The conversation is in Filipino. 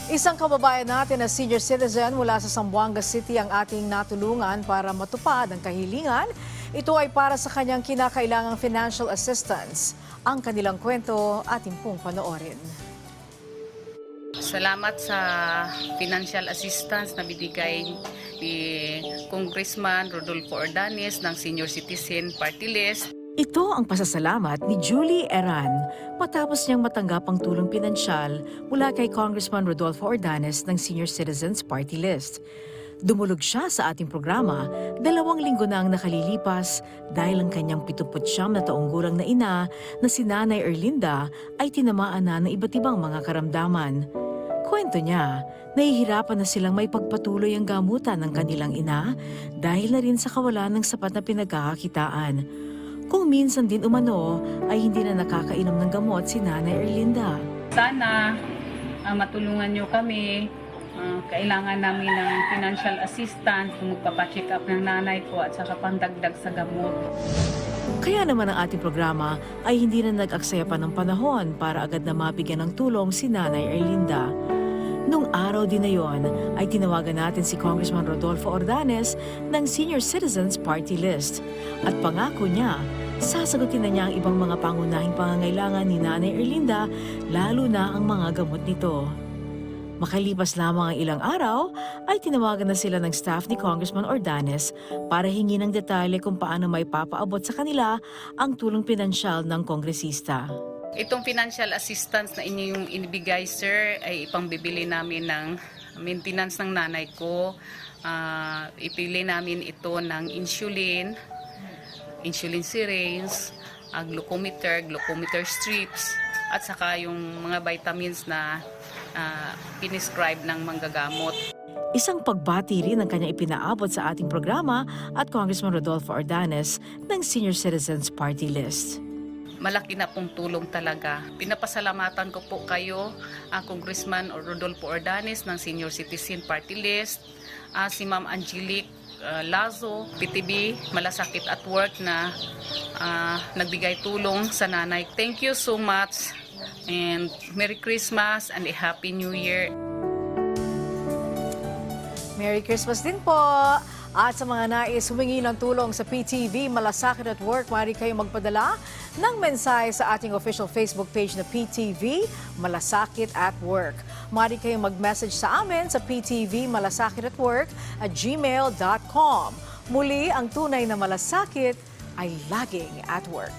Isang kababayan natin na senior citizen mula sa Zamboanga City ang ating natulungan para matupad ang kahilingan. Ito ay para sa kanyang kinakailangang financial assistance. Ang kanilang kwento ating pong panoorin. Salamat sa financial assistance na binigay ni Congressman Rodolfo Ordanes ng Senior Citizen Party List. Ito ang pasasalamat ni Julie Eran matapos niyang matanggap ang tulong pinansyal mula kay Congressman Rodolfo Ordanes ng Senior Citizens Party List. Dumulog siya sa ating programa 2 linggo na ang nakalilipas dahil ang kanyang 79 na taong gulang na ina na si Nanay Erlinda ay tinamaan na ng iba't ibang mga karamdaman. Kwento niya, nahihirapan na silang may pagpatuloy ang gamutan ng kanilang ina dahil na rin sa kawalan ng sapat na pinagkakakitaan. Kung minsan din umano ay hindi na nakakainom ng gamot si Nanay Erlinda. Sana matulungan niyo kami. Kailangan namin ng financial assistance kung magpapacheck up ng nanay ko at saka pandagdag sa gamot. Kaya naman ang ating programa ay hindi na nag-aksaya pa ng panahon para agad na mabigyan ng tulong si Nanay Erlinda. Nung araw din na yon ay tinawagan natin si Congressman Rodolfo Ordanes ng Senior Citizens Party List at pangako niya, sasagutin na niya ang ibang mga pangunahing pangangailangan ni Nanay Erlinda, lalo na ang mga gamot nito. Makalipas lamang ang ilang araw, ay tinawagan na sila ng staff ni Congressman Ordanes para hingi ng detalye kung paano may papaabot sa kanila ang tulong pinansyal ng kongresista. Itong financial assistance na inyong inibigay, sir, ay ipangbibili namin ng maintenance ng nanay ko. Ipili namin ito ng insulin syringe, glucometer strips, at saka yung mga vitamins na pinescribe ng manggagamot. Isang pagbati rin ang kanyang ipinaabot sa ating programa at Congressman Rodolfo Ordanes ng Senior Citizens Party List. Malaki na pong tulong talaga. Pinapasalamatan ko po kayo, Congressman Rodolfo Ordanes ng Senior Citizen Party List, si Ma'am Angelique Lazo, PTB, Malasakit at Work na nagbigay tulong sa nanay. Thank you so much and Merry Christmas and a Happy New Year. Merry Christmas din po! At sa mga nais humingi ng tulong sa PTV Malasakit at Work, maaari kayong magpadala ng mensahe sa ating official Facebook page na PTV Malasakit at Work. Maaari kayong mag-message sa amin sa PTV Malasakit at Work @gmail.com. Muli, ang tunay na malasakit ay laging at work.